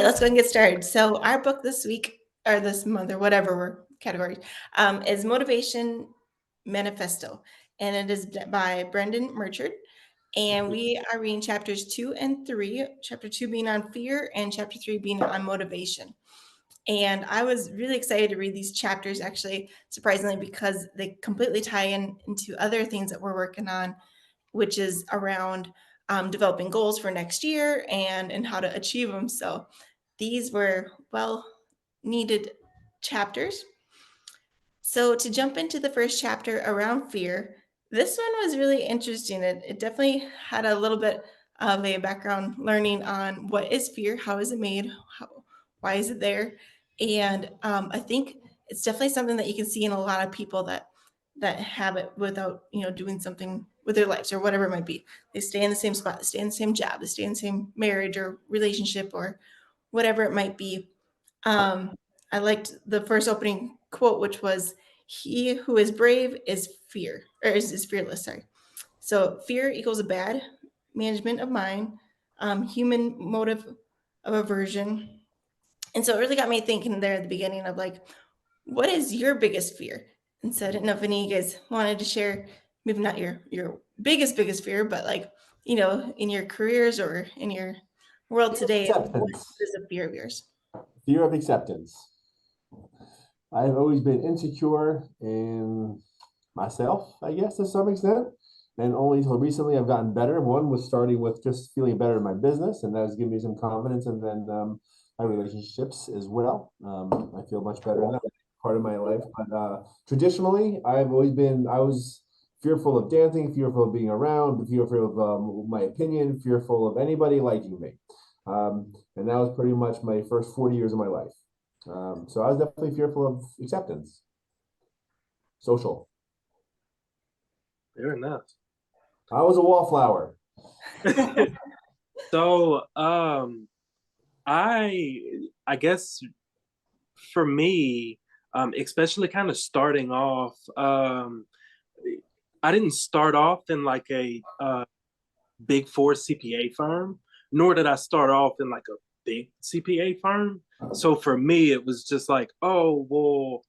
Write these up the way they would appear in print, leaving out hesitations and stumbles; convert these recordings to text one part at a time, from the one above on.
let's go and get started. So our book this week, or this month, or whatever we're categories, is Motivation Manifesto, and it is by Brendon Burchard. And we are reading chapters 2 and 3, chapter 2 being on fear and chapter 3 being on motivation. And I was really excited to read these chapters, actually, surprisingly, because they completely tie into other things that we're working on, which is around developing goals for next year and how to achieve them. So these were well needed chapters. So to jump into the first chapter around fear, this one was really interesting. It definitely had a little bit of a background learning on what is fear, how is it made, why is it there, and I think it's definitely something that you can see in a lot of people that have it without doing something with their lives or whatever it might be. They stay in the same spot, they stay in the same job, they stay in the same marriage or relationship or whatever it might be. I liked the first opening quote, which was, "He who is brave is fearless." Sorry. So fear equals a bad management of mind, human motive of aversion. And so it really got me thinking there at the beginning of like, what is your biggest fear? And so I didn't know if any of you guys wanted to share, maybe not your biggest fear, but like, in your careers or in your world today, what Acceptance. is a fear of yours? Fear of acceptance. I've always been insecure in myself, I guess, to some extent. And only until recently I've gotten better. One was starting with just feeling better in my business, and that has given me some confidence. And then my relationships as well. I feel much better in that part of my life. But traditionally, I was fearful of dancing, fearful of being around, fearful of my opinion, fearful of anybody liking me. And that was pretty much my first 40 years of my life. So I was definitely fearful of acceptance. Social. Fair enough. I was a wallflower. So I guess for me, especially kind of starting off, I didn't start off in like a big four CPA firm, nor did I start off in like a big CPA firm. So for me, it was just like, oh, well,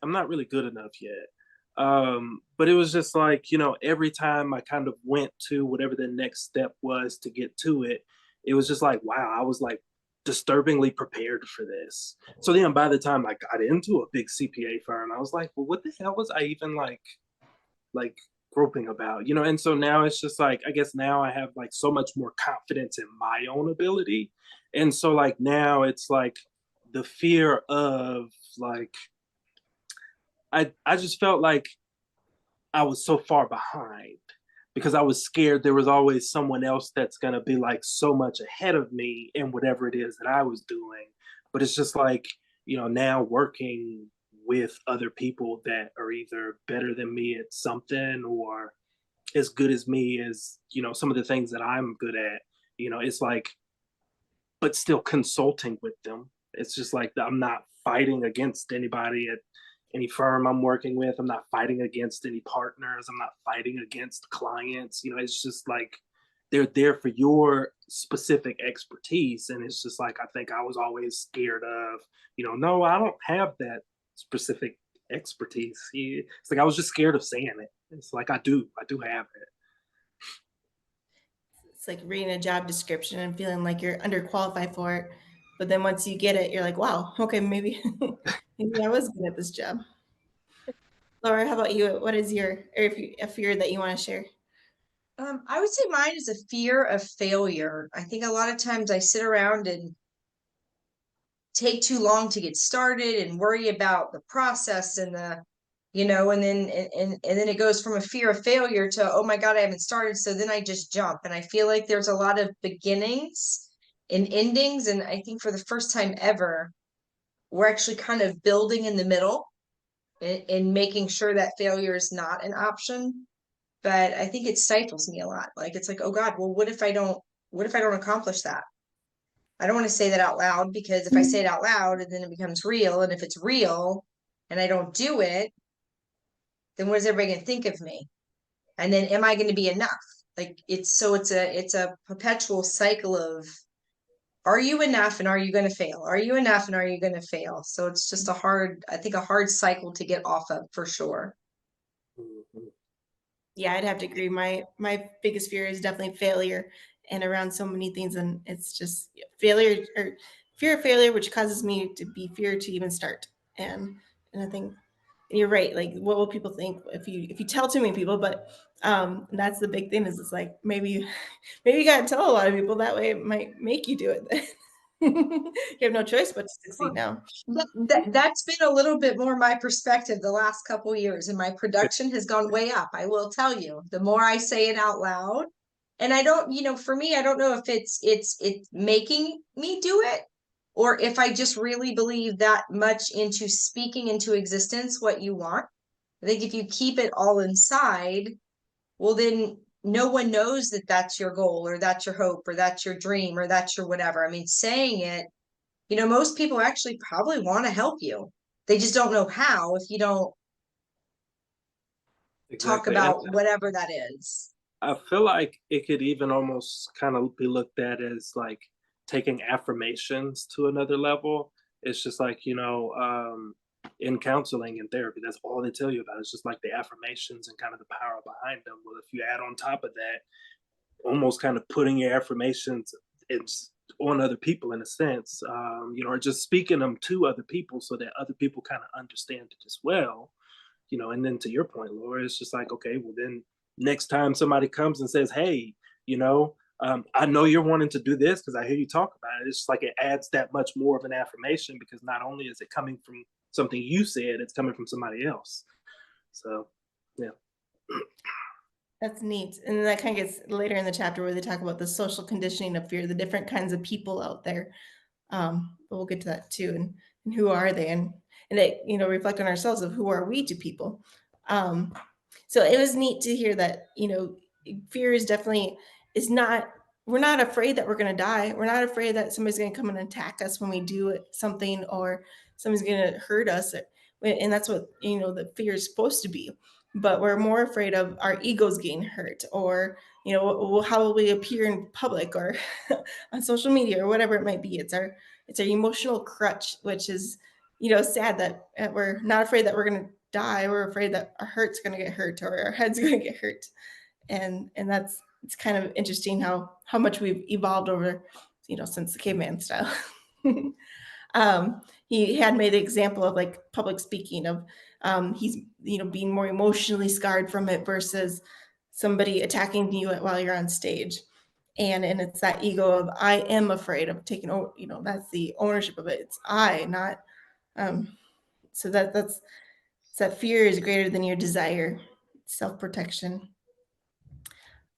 I'm not really good enough yet. But it was just like, every time I kind of went to whatever the next step was to get to it, it was just like, wow, I was like disturbingly prepared for this. So then by the time I got into a big CPA firm, I was like, well, what the hell was I even like groping about, and so now it's just like, I guess now I have like so much more confidence in my own ability. And so like now it's like the fear of like, I just felt like I was so far behind because I was scared there was always someone else that's going to be like so much ahead of me in whatever it is that I was doing. But it's just like, now working with other people that are either better than me at something or as good as me as, some of the things that I'm good at, it's like, but still consulting with them. It's just like, I'm not fighting against anybody at any firm I'm working with. I'm not fighting against any partners. I'm not fighting against clients. It's just like they're there for your specific expertise. And it's just like, I think I was always scared of, no, I don't have that specific expertise. It's like I was just scared of saying it. It's like I do have it. It's like reading a job description and feeling like you're underqualified for it. But then once you get it, you're like, wow, okay, maybe maybe I was good at this job. Laura, how about you? What is a fear that you want to share? I would say mine is a fear of failure. I think a lot of times I sit around and take too long to get started and worry about the process and and then it goes from a fear of failure to, oh my God, I haven't started. So then I just jump. And I feel like there's a lot of beginnings and endings. And I think for the first time ever, we're actually kind of building in the middle and making sure that failure is not an option. But I think it stifles me a lot. Like, it's like, oh God, well, what if I don't accomplish that? I don't want to say that out loud, because if I say it out loud and then it becomes real, and if it's real and I don't do it, then what is everybody going to think of me? And then am I going to be enough? Like, it's a perpetual cycle of are you enough and are you going to fail? Are you enough and are you going to fail? So it's just I think a hard cycle to get off of for sure. Mhm. Yeah, I'd have to agree. My biggest fear is definitely failure and around so many things. And it's just failure or fear of failure, which causes me to be fear to even start. And I think you're right. Like what will people think if you tell too many people? But that's the big thing is it's like maybe you gotta tell a lot of people that way it might make you do it. You have no choice but to succeed now. That's been a little bit more my perspective the last couple years, and my production has gone way up. I will tell you, the more I say it out loud, and I don't, for me, I don't know if it's making me do it, or if I just really believe that much into speaking into existence what you want. I think if you keep it all inside, well, then no one knows that that's your goal or that's your hope or that's your dream or that's your whatever. I mean, saying it, most people actually probably want to help you. They just don't know how if you don't talk Exactly. And about whatever that is. I feel like it could even almost kind of be looked at as like taking affirmations to another level. It's just like, in counseling and therapy, that's all they tell you about. It's just like the affirmations and kind of the power behind them. Well, if you add on top of that, almost kind of putting your affirmations on other people in a sense, or just speaking them to other people so that other people kind of understand it as well. And then to your point, Laura, it's just like, okay, well then next time somebody comes and says, hey, I know you're wanting to do this because I hear you talk about it. It's just like it adds that much more of an affirmation because not only is it coming from something you said, it's coming from somebody else. So, yeah. That's neat. And then that kind of gets later in the chapter where they talk about the social conditioning of fear, the different kinds of people out there. But we'll get to that too. And who are they? And it, reflect on ourselves of who are we to people. So it was neat to hear that, fear is definitely we're not afraid that we're going to die. We're not afraid that somebody's going to come and attack us when we do something or somebody's going to hurt us. And that's what, the fear is supposed to be. But we're more afraid of our egos getting hurt or, how will we appear in public or on social media or whatever it might be. It's our emotional crutch, which is, sad that we're not afraid that we're going to die. We're afraid that our heart's going to get hurt or our head's going to get hurt. And it's kind of interesting how much we've evolved over, since the caveman style. He had made the example of like public speaking of he's being more emotionally scarred from it versus somebody attacking you while you're on stage. And it's that ego of I am afraid of taking over, that's the ownership of it. It's I, not so that's that fear is greater than your desire, self-protection.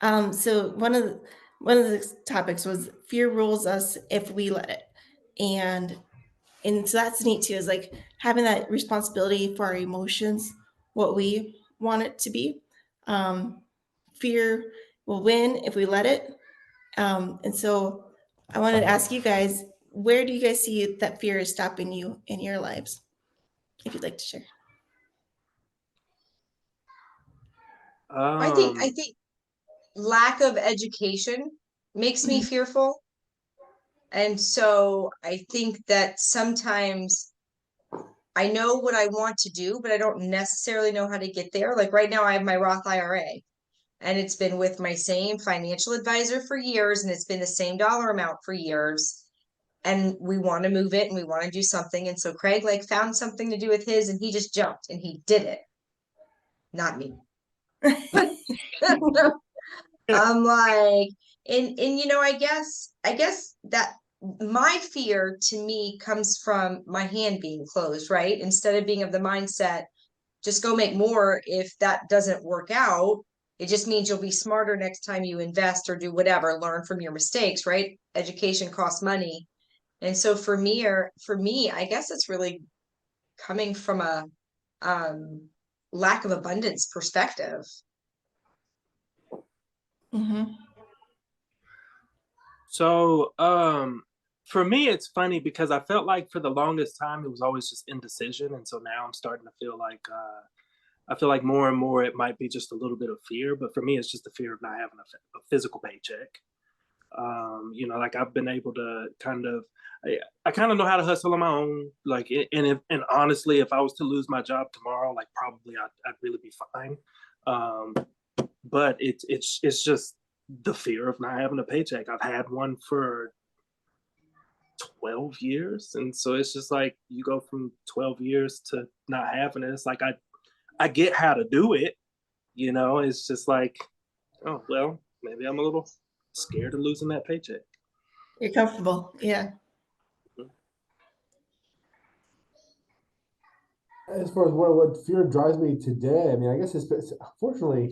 So one of the topics was fear rules us if we let it. And so that's neat too, is like having that responsibility for our emotions, what we want it to be. Fear will win if we let it. And so I wanted to ask you guys, where do you guys see that fear is stopping you in your lives? If you'd like to share. I think lack of education makes me fearful. And so I think that sometimes I know what I want to do, but I don't necessarily know how to get there. Like right now, I have my Roth IRA and it's been with my same financial advisor for years and it's been the same dollar amount for years. And we want to move it and we want to do something. And so Craig like found something to do with his and he just jumped and he did it. Not me. I'm like, and I guess that my fear to me comes from my hand being closed, right? Instead of being of the mindset, just go make more. If that doesn't work out, it just means you'll be smarter next time you invest or do whatever, learn from your mistakes, right? Education costs money. And so for me, I guess it's really coming from a lack of abundance perspective. Mm-hmm. So, for me, it's funny because I felt like for the longest time it was always just indecision, and so now I'm starting to feel like I feel like more and more it might be just a little bit of fear, but for me, it's just the fear of not having a physical paycheck. You know, like I've been able to I kind of know how to hustle on my own. Like, and honestly, if I was to lose my job tomorrow, like probably I'd really be fine. But it's just the fear of not having a paycheck. I've had one for 12 years, and so it's just like you go from 12 years to not having it. It's like I get how to do it, you know. It's just like, oh well, maybe I'm a little scared of losing that paycheck. You're comfortable. Yeah. As far as what fear drives me today, I mean, I guess it's unfortunately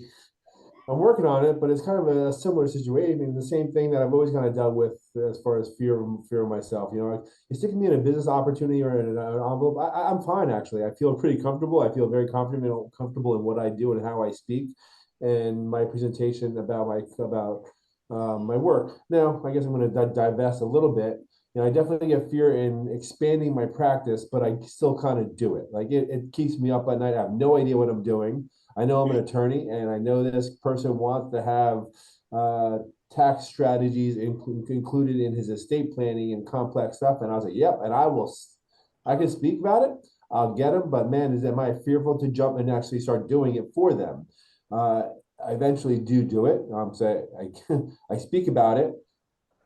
I'm working on it, but it's kind of a similar situation. I mean, the same thing that I've always kind of dealt with as far as fear of myself. You know, like, you're sticking me in a business opportunity or in an envelope. I'm fine actually. I feel pretty comfortable. I feel very comfortable in what I do and how I speak, and my presentation about my work. Now, I guess I'm going to divest a little bit. You know, I definitely get fear in expanding my practice, but I still kind of do it. Like it keeps me up at night. I have no idea what I'm doing. I know I'm an attorney, and I know this person wants to have tax strategies included in his estate planning and complex stuff. And I was like, yep, and I can speak about it. I'll get them, but man, am I fearful to jump and actually start doing it for them? I eventually do it. So I speak about it.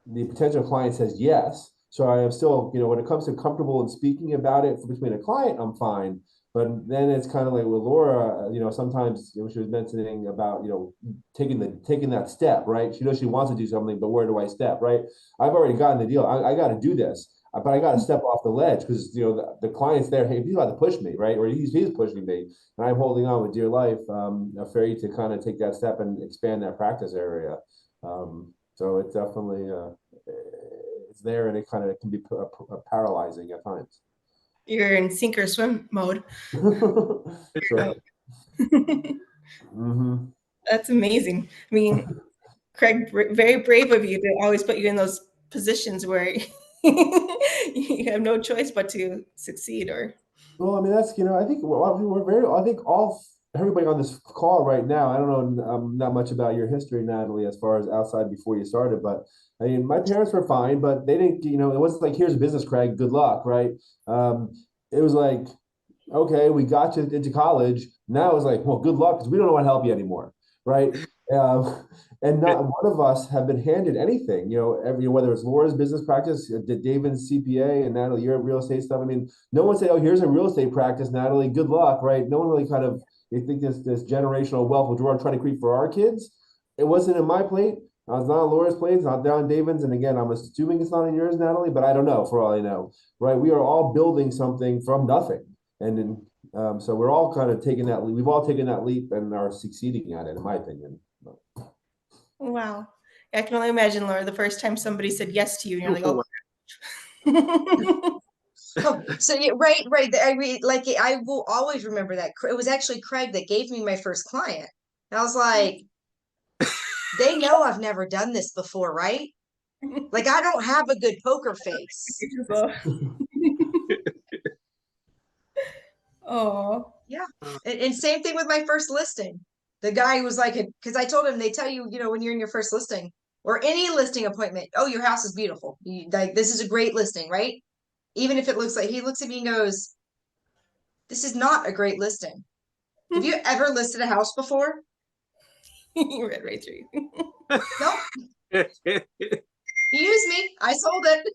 The potential client says yes. So I am still, you know, when it comes to comfortable in speaking about it between a client, I'm fine. But then it's kind of like with Laura, you know, sometimes she was mentioning about, you know, taking that step, right? She knows she wants to do something, but where do I step, right? I've already gotten the deal. I got to do this, but I got to step off the ledge because, you know, the client's there. Hey, he's about to push me, right? Or he's pushing me, and I'm holding on with dear life, afraid to kind of take that step and expand that practice area. So it's definitely it's there, and it can be paralyzing at times. You're in sink or swim mode. Sure. Mm-hmm. That's amazing. I mean, Craig, very brave of you to always put you in those positions where you have no choice but to succeed. Or Well, I mean, that's, you know, I think I think everybody on this call right now, I don't know not much about your history, Natalie, as far as outside before you started, but I mean, my parents were fine, but they didn't, you know, it wasn't like, here's a business, Craig, good luck, right? It was like, okay, we got you into college. Now it's like, well, good luck, because we don't know how to help you anymore, right? And not one of us have been handed anything, you know, whether it's Laura's business practice, David's CPA, and Natalie, your real estate stuff. I mean, no one said, oh, here's a real estate practice, Natalie, good luck, right? No one really you think this generational wealth, which we're trying to create for our kids, it wasn't in my plate. It's not on Laura's plate. It's not down David's. And again, I'm assuming it's not in yours, Natalie, but I don't know, for all I know, right? We are all building something from nothing. And then, so we're all kind of taking that leap. We've all taken that leap and are succeeding at it, in my opinion. wow, I can only imagine, Laura, the first time somebody said yes to you, and you're like, oh. Oh, so yeah, right. I mean, like I will always remember that. It was actually Craig that gave me my first client. And I was like, they know I've never done this before, right? Like I don't have a good poker face. Oh, yeah. And same thing with my first listing. The guy was like, because I told him, they tell you, you know, when you're in your first listing or any listing appointment, oh, your house is beautiful. Like this is a great listing, right? Even if it looks like, he looks at me and goes, this is not a great listing. Have you ever listed a house before? you read right through you. Nope. He used me. I sold it.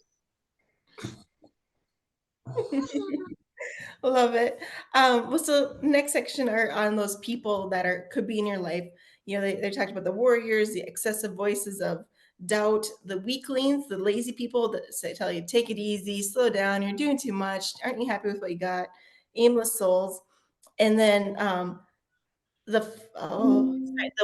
Love it. Well, so next section are on those people that could be in your life. You know, they talked about the warriors, the excessive voices of doubt, the weaklings, the lazy people that say, tell you, take it easy, slow down, you're doing too much, aren't you happy with what you got? Aimless souls. And then the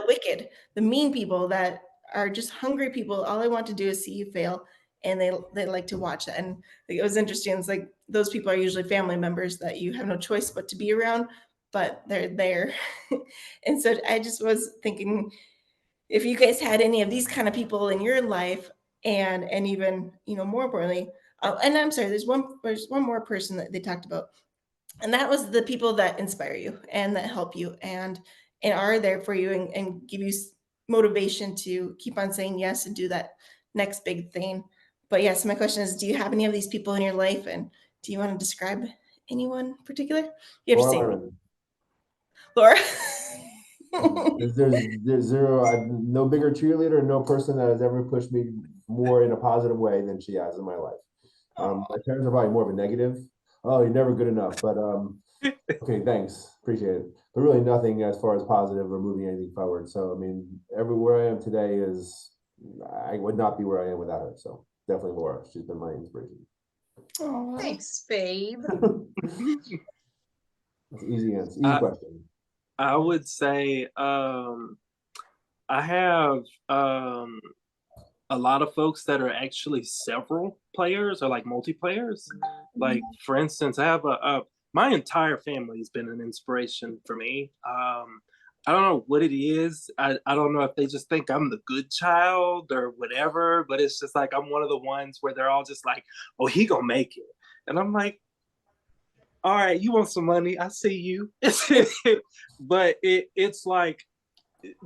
wicked, the mean people that are just hungry people. All they want to do is see you fail, and they like to watch that. And it was interesting. It's like those people are usually family members that you have no choice but to be around, but they're there. And so I just was thinking, if you guys had any of these kind of people in your life, and even, you know, more importantly, and I'm sorry, there's one more person that they talked about, and that was the people that inspire you and that help you and are there for you and give you motivation to keep on saying yes and do that next big thing. But yes, my question is, do you have any of these people in your life, and do you want to describe anyone in particular? You have to say Laura. There's zero, no bigger cheerleader, no person that has ever pushed me more in a positive way than she has in my life. My parents are probably more of a negative. Oh, you're never good enough. But okay, thanks, appreciate it. But really nothing as far as positive or moving anything forward. So I mean, everywhere I am today is, I would not be where I am without her. So definitely Laura. She's been my inspiration. Aw. Thanks, babe. That's easy answer, easy question. I would say I have a lot of folks that are actually several players or like multiplayers. Like for instance, I have my entire family has been an inspiration for me. I don't know what it is. I don't know if they just think I'm the good child or whatever, but it's just like I'm one of the ones where they're all just like, oh, he gonna make it. And I'm like, all right, you want some money? I see you. But it's like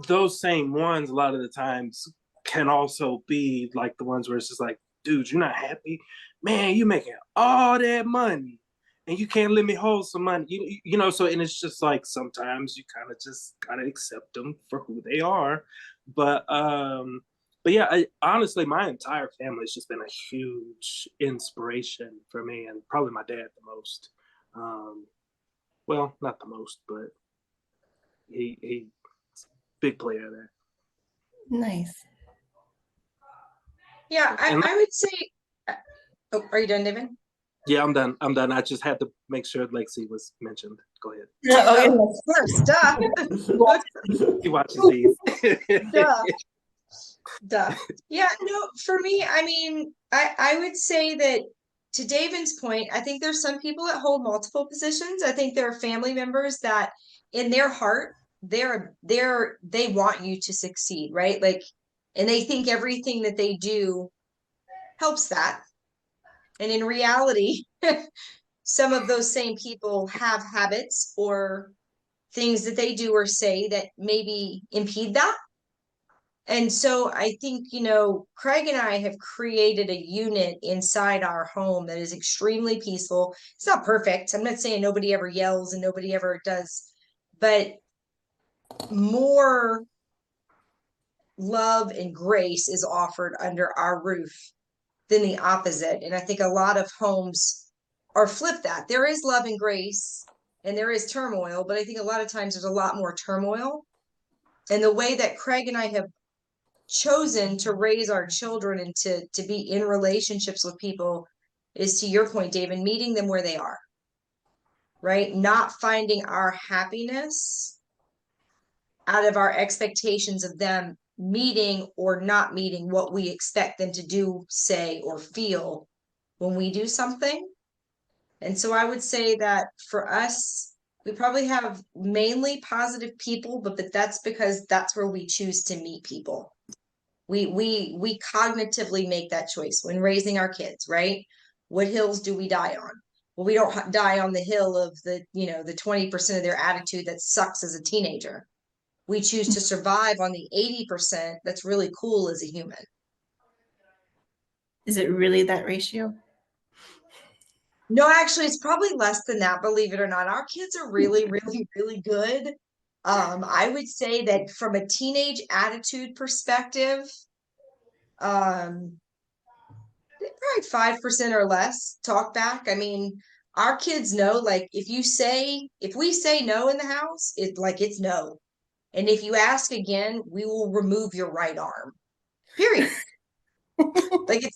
those same ones a lot of the times can also be like the ones where it's just like, dude, you're not happy? Man, you making all that money and you can't let me hold some money. You know, so, and it's just like sometimes you kind of just gotta accept them for who they are. But yeah, honestly, my entire family has just been a huge inspiration for me, and probably my dad the most. Well, not the most, but he big player there. Nice. Yeah, I would say. Oh, are you done, David? Yeah, I'm done. I just had to make sure Lexi was mentioned. Go ahead. Of course, duh. He watches these. Duh. Yeah, no, for me, I mean, I would say that to David's point, I think there's some people that hold multiple positions. I think there are family members that in their heart, they want you to succeed, right? Like, and they think everything that they do helps that. And in reality, some of those same people have habits or things that they do or say that maybe impede that. And so I think, you know, Craig and I have created a unit inside our home that is extremely peaceful. It's not perfect. I'm not saying nobody ever yells and nobody ever does, but more love and grace is offered under our roof than the opposite. And I think a lot of homes are flipped that. There is love and grace and there is turmoil, but I think a lot of times there's a lot more turmoil. And the way that Craig and I have chosen to raise our children and to be in relationships with people is, to your point, David, meeting them where they are, right? Not finding our happiness out of our expectations of them meeting or not meeting what we expect them to do, say, or feel when we do something. And so I would say that for us, we probably have mainly positive people, but that's because that's where we choose to meet people. We cognitively make that choice when raising our kids, right? What hills do we die on? Well, we don't die on the hill of the 20% of their attitude that sucks as a teenager. We choose to survive on the 80% that's really cool as a human. Is it really that ratio? No, actually, it's probably less than that, believe it or not. Our kids are really, really, really good. I would say that from a teenage attitude perspective, probably 5% or less talk back. I mean, our kids know, like, if we say no in the house, it's no. And if you ask again, we will remove your right arm. Period. It's like,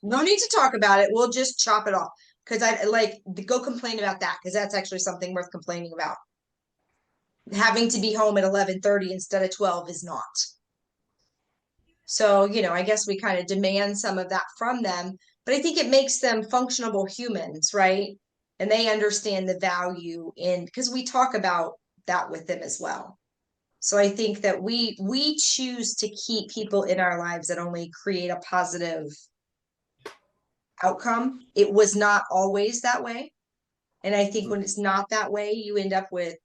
no need to talk about it. We'll just chop it off. Because I go complain about that, because that's actually something worth complaining about. Having to be home at 11:30 instead of 12 is not. So, I guess we kind of demand some of that from them, but I think it makes them functional humans, right? And they understand the value because we talk about that with them as well. So I think that we choose to keep people in our lives that only create a positive outcome. It was not always that way. And I think when it's not that way, you end up with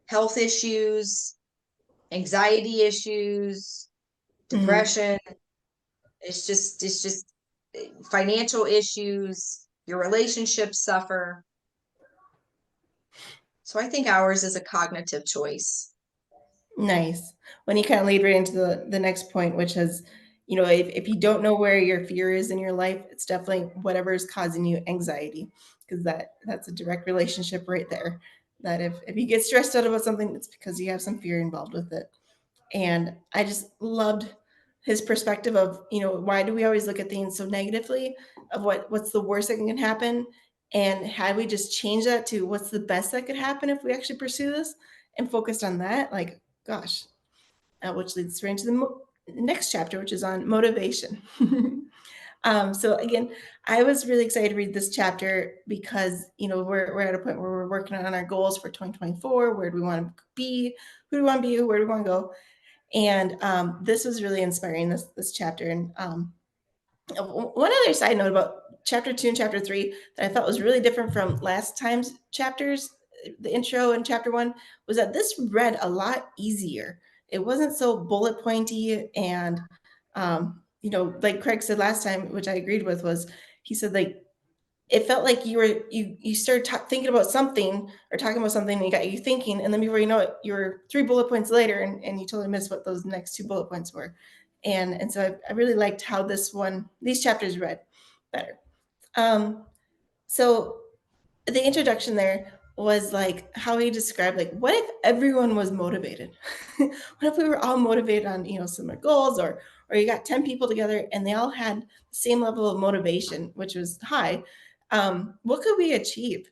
health issues, anxiety issues, depression. It's just financial issues, your relationships suffer. So I think ours is a cognitive choice. Nice. When you kind of lead right into the next point, which is, if you don't know where your fear is in your life, it's definitely whatever is causing you anxiety, because that's a direct relationship right there. That if you get stressed out about something, it's because you have some fear involved with it. And I just loved his perspective of, why do we always look at things so negatively, of what's the worst that can happen, and had we just change that to what's the best that could happen if we actually pursue this and focused on that, like, gosh, which leads right into the next chapter, which is on motivation. So again, I was really excited to read this chapter because we're at a point where we're working on our goals for 2024. Where do we want to be? Who do we want to be? Where do we want to go? And this was really inspiring, this chapter. And one other side note about chapter 2 and chapter 3 that I thought was really different from last time's chapters, the intro and chapter 1, was that this read a lot easier. It wasn't so bullet pointy, and like Craig said last time, which I agreed with, was he said, like, it felt like you started thinking about something or talking about something, and you got you thinking, and then before you know it, you were 3 bullet points later, and you totally missed what those next 2 bullet points were. And so I really liked how these chapters read better. So the introduction there was like how he described, like, what if everyone was motivated? What if we were all motivated on similar goals, or you got 10 people together and they all had the same level of motivation, which was high. What could we achieve?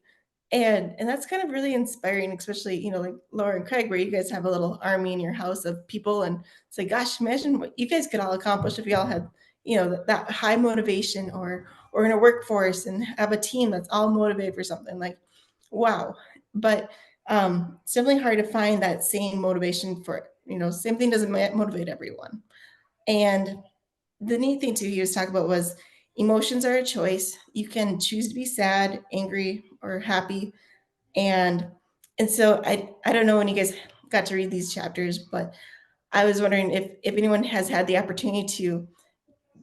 And that's kind of really inspiring, especially like Laura and Craig, where you guys have a little army in your house of people, and it's like, gosh, imagine what you guys could all accomplish if you all had that high motivation, or in a workforce and have a team that's all motivated for something. Like, wow. But it's definitely hard to find that same motivation for same thing doesn't motivate everyone. And the neat thing too he was talking about was emotions are a choice. You can choose to be sad, angry, or happy. And so I don't know when you guys got to read these chapters, but I was wondering if anyone has had the opportunity to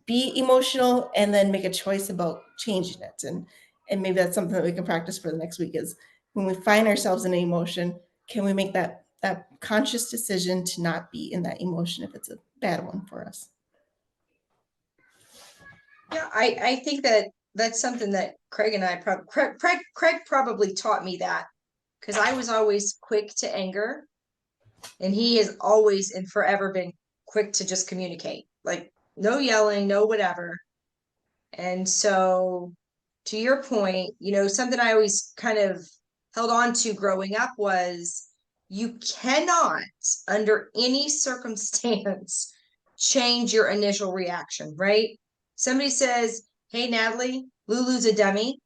be emotional and then make a choice about changing it. And maybe that's something that we can practice for the next week, is when we find ourselves in an emotion, can we make that conscious decision to not be in that emotion if it's a bad one for us? Yeah, I think that's something that Craig and I Craig probably taught me that, because I was always quick to anger, and he has always and forever been quick to just communicate, like no yelling, no whatever. And so, to your point, something I always kind of held on to growing up was, you cannot, under any circumstance, change your initial reaction, right? Somebody says, "Hey, Natalie, Lulu's a dummy."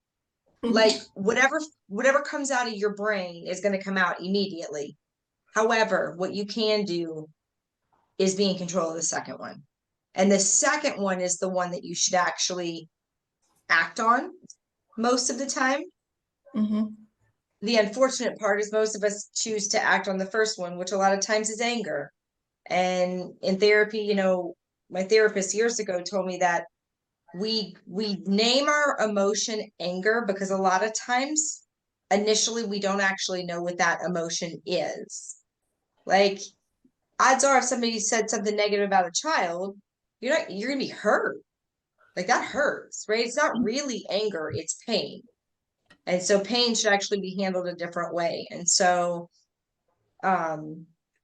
Like, whatever comes out of your brain is going to come out immediately. However, what you can do is be in control of the second one. And the second one is the one that you should actually act on most of the time. Mm-hmm. The unfortunate part is most of us choose to act on the first one, which a lot of times is anger. And in therapy, my therapist years ago told me that we name our emotion anger because a lot of times initially we don't actually know what that emotion is. Like, odds are, if somebody said something negative about a child, you're gonna be hurt. Like, that hurts, right? It's not really anger, it's pain. And so pain should actually be handled a different way. And so I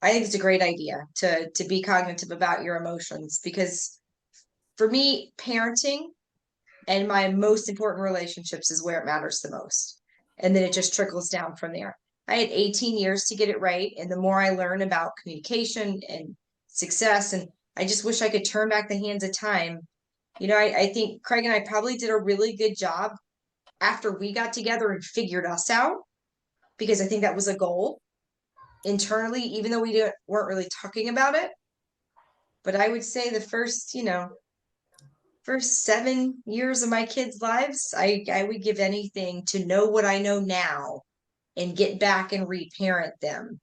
think it's a great idea to be cognitive about your emotions, because for me, parenting and my most important relationships is where it matters the most. And then it just trickles down from there. I had 18 years to get it right. And the more I learn about communication and success, and I just wish I could turn back the hands of time. I think Craig and I probably did a really good job after we got together and figured us out, because I think that was a goal internally, even though we weren't really talking about it. But I would say the first 7 years of my kids' lives, I would give anything to know what I know now and get back and reparent them,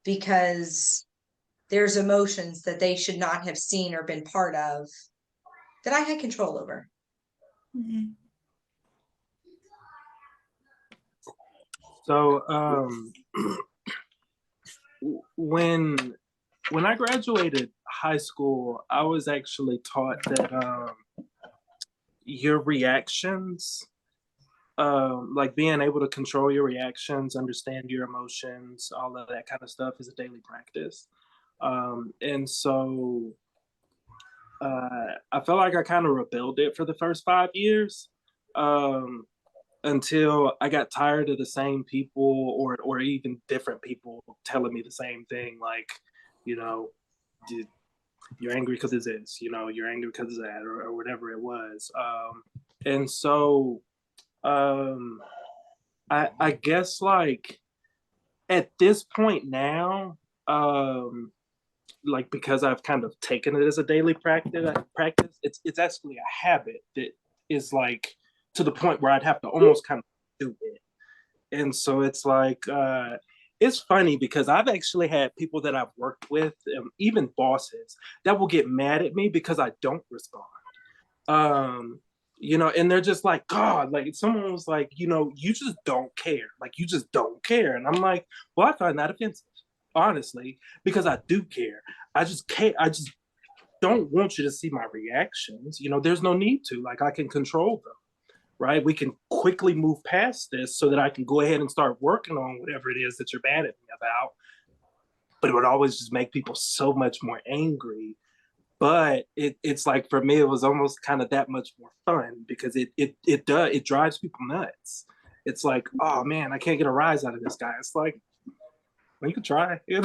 because there's emotions that they should not have seen or been part of that I had control over. Mhm. So when I graduated high school, I was actually taught that your reactions, like being able to control your reactions, understand your emotions, all of that kind of stuff is a daily practice. And so I felt like I kind of rebuilt it for the first 5 years. Until I got tired of the same people or even different people telling me the same thing, like, you know, you're angry because of this, you know, you're angry because of that, or whatever it was. And so I guess like at this point now, like because I've kind of taken it as a daily practice, it's actually a habit that is like to the point where I'd have to almost kind of do it. And so it's like it's funny because I've actually had people that I've worked with, even bosses, that will get mad at me because I don't respond. You know, and they're just like, God, like someone was like, you know, you just don't care. Like you just don't care. And I'm like, well, I find that offensive, honestly, because I do care. I just can't, I just don't want you to see my reactions. You know, there's no need to. Like I can control them, right? We can quickly move past this so that I can go ahead and start working on whatever it is that you're mad at me about. But it would always just make people so much more angry. But it's like for me, it was almost kind of that much more fun because it drives people nuts. It's like, oh man, I can't get a rise out of this guy. It's like, well, you can try. you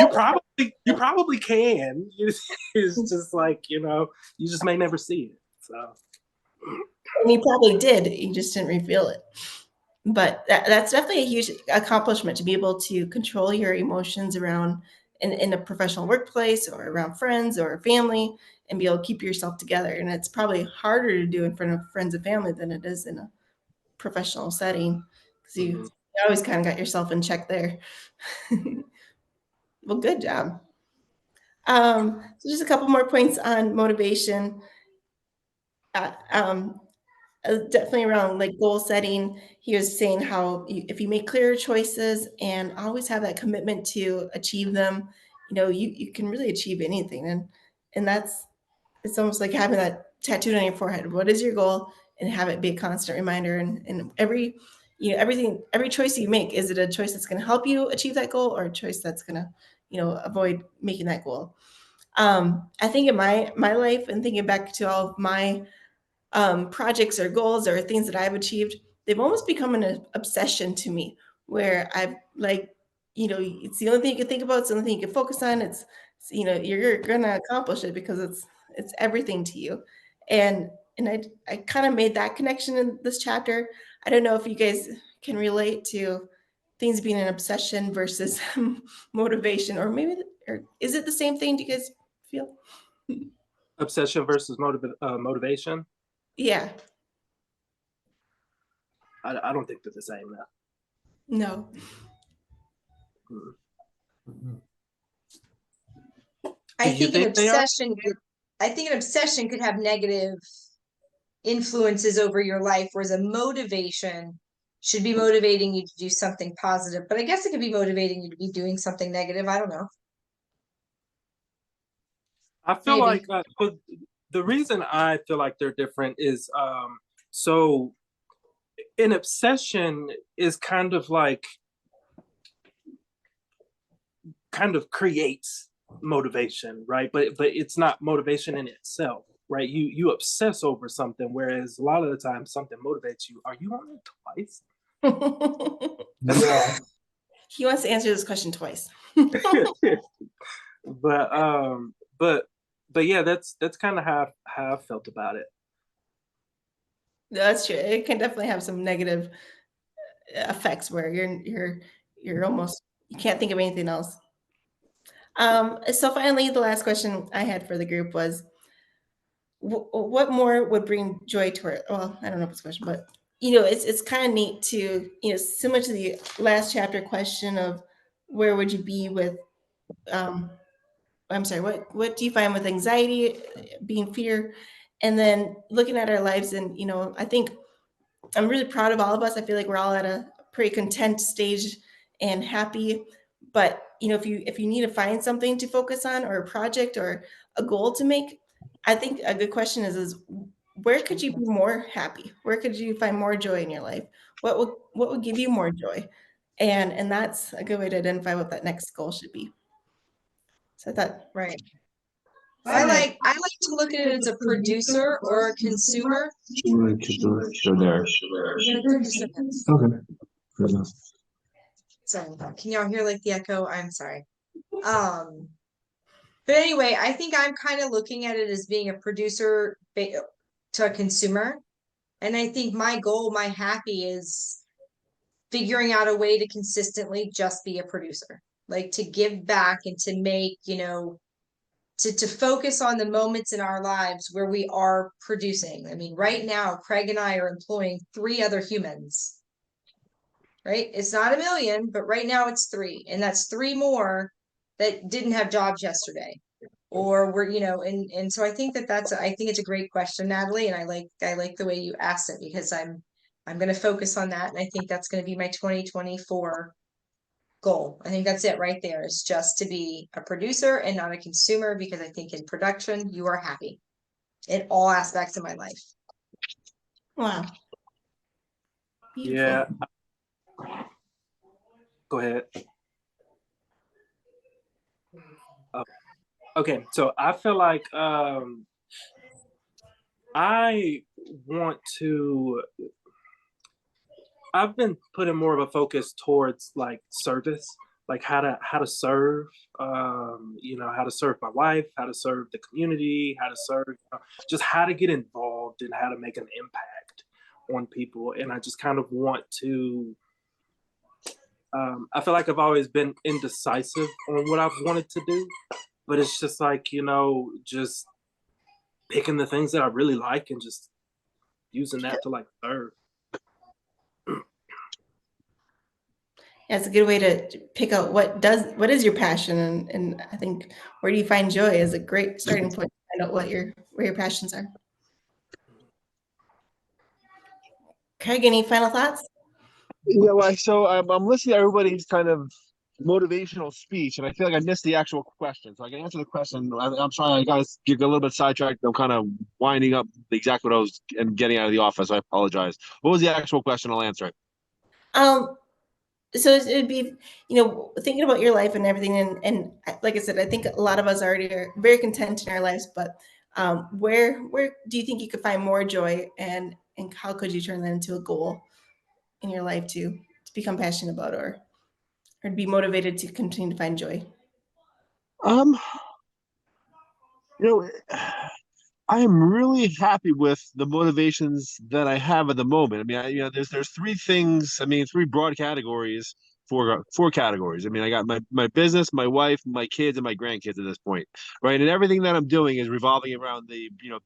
probably can. It's just like, you know, you just may never see it. So And you probably did, you just didn't reveal it. But that's definitely a huge accomplishment to be able to control your emotions around in a professional workplace or around friends or family and be able to keep yourself together. And it's probably harder to do in front of friends and family than it is in a professional setting because you always kind of got yourself in check there. Well, good job. So just a couple more points on motivation. Uh, um, definitely around like goal setting. He was saying how if you make clear choices and always have that commitment to achieve them, you know, you can really achieve anything. And that's it's almost like having that tattooed on your forehead. What is your goal? And have it be a constant reminder. And every, you know, every choice you make, is it a choice that's going to help you achieve that goal or a choice that's going to, you know, avoid making that goal? I think in my life and thinking back to all of my projects or goals or things that I've achieved, they've almost become an obsession to me where I've like, you know, it's the only thing you can think about. It's the only thing you can focus on. You know, you're going to accomplish it because it's everything to you. And I kind of made that connection in this chapter. I don't know if you guys can relate to things being an obsession versus motivation, or maybe, or is it the same thing? Do you guys feel? obsession versus motivation. Yeah, I don't think they're the same now. no. I Do you think an think they are? obsession could have negative influences over your life, whereas a motivation should be motivating you to do something positive. But I guess it could be motivating you to be doing something negative. I don't know. I feel Maybe. like but the reason I feel like they're different is so an obsession is kind of creates motivation, right? But it's not motivation in itself, right? You obsess over something, whereas a lot of the time something motivates you. Are you on it twice? Yeah. He wants to answer this question twice. but yeah, that's kind of how I felt about it. That's true. It can definitely have some negative effects where you're almost, you can't think of anything else. So finally, the last question I had for the group was, what more would bring joy to our? Well, I don't know if it's a question, but you know, it's kind of neat to, you know, similar to the last chapter question of where would you be with I'm sorry, what do you find with anxiety, being fear, and then looking at our lives? And, I think I'm really proud of all of us. I feel like we're all at a pretty content stage and happy. But, if you need to find something to focus on, or a project or a goal to make, I think a good question is where could you be more happy? Where could you find more joy in your life? What would give you more joy? And that's a good way to identify what that next goal should be. So I thought, Right. I I like to look at it as a producer or a consumer. Sure there. We're gonna do some minutes. Okay. Fair enough. So can y'all hear like the echo? I'm sorry. But anyway, I think I'm kind of looking at it as being a producer to a consumer. And I think my goal, my happy, is figuring out a way to consistently just be a producer, like to give back and to make, to focus on the moments in our lives where we are producing. I mean, right now, Craig and I are employing 3 other humans, right? It's not a million, but right now it's 3. And that's 3 more that didn't have jobs yesterday. Or we're, and so I think I think it's a great question, Natalie. And I like the way you asked it, because I'm going to focus on that. And I think that's going to be my 2024 goal. I think that's it right there, is just to be a producer and not a consumer, because I think in production, you are happy in all aspects of my life. wow. Beautiful. Yeah. Go ahead. Okay, so I feel like I've been putting more of a focus towards like service, like how to serve, how to serve my wife, how to serve the community, how to serve, just how to get involved and how to make an impact on people. And I just kind of want to, I feel like I've always been indecisive on what I've wanted to do, but it's just like, just picking the things that I really like and just using that to like serve. Yeah, it's a good way to pick out what is your passion, and I think where do you find joy is a great starting point to find out where your passions are. Craig, any final thoughts? Yeah, well, so I'm listening to everybody's kind of motivational speech, and I feel like I missed the actual question. So I can answer the question. I'm sorry, I got get a little bit sidetracked. I'm kind of winding up exactly what I was and getting out of the office. I apologize. What was the actual question? I'll answer it. So it'd be, thinking about your life and everything, and like I said, I think a lot of us already are very content in our lives, but where do you think you could find more joy, and how could you turn that into a goal in your life to become passionate about, or to be motivated to continue to find joy? You know, I am really happy with the motivations that I have at the moment. I mean, there's 3 things. I mean, 3 broad categories, 4 categories. I mean, I got my business, my wife, my kids, and my grandkids at this point, right? And everything that I'm doing is revolving around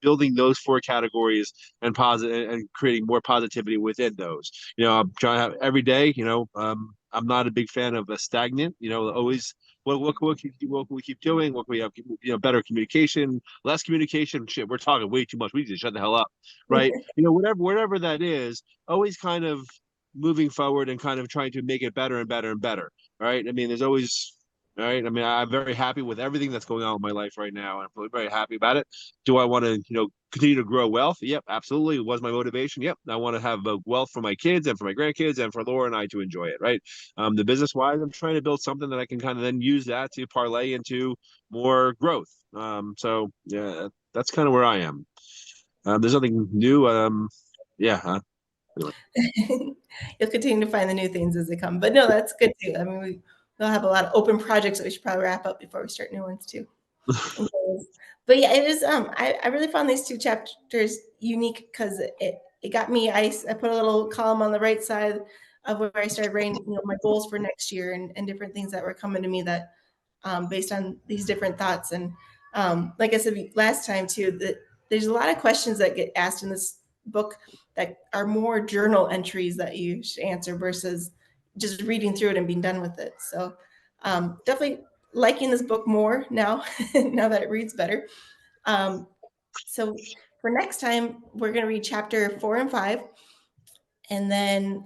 building those 4 categories and positive and creating more positivity within those. I'm trying to have every day. I'm not a big fan of a stagnant. Always. What can we keep doing? What can we have? Better communication, less communication. Shit, we're talking way too much. We need to shut the hell up, right? Whatever that is, always kind of moving forward and kind of trying to make it better and better and better. Right? I mean, there's always. All right. I mean, I'm very happy with everything that's going on in my life right now, and I'm very happy about it. Do I want to, continue to grow wealth? Yep, absolutely. It was my motivation. Yep, I want to have wealth for my kids and for my grandkids and for Laura and I to enjoy it. Right. The business wise, I'm trying to build something that I can kind of then use that to parlay into more growth. So yeah, that's kind of where I am. There's nothing new. Yeah. You'll continue to find the new things as they come, but no, that's good too. I mean, we'll have a lot of open projects that we should probably wrap up before we start new ones too. But yeah, it is. I really found these 2 chapters unique because it got me. I put a little column on the right side of where I started writing, my goals for next year, and different things that were coming to me that based on these different thoughts. And like I said last time too, that there's a lot of questions that get asked in this book that are more journal entries that you should answer versus just reading through it and being done with it. So definitely liking this book more now, now that it reads better. So for next time, we're going to read chapter 4 and 5. And then,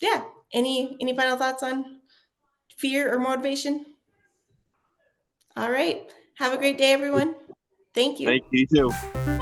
yeah, any final thoughts on fear or motivation? All right. Have a great day, everyone. Thank you. Thank you too.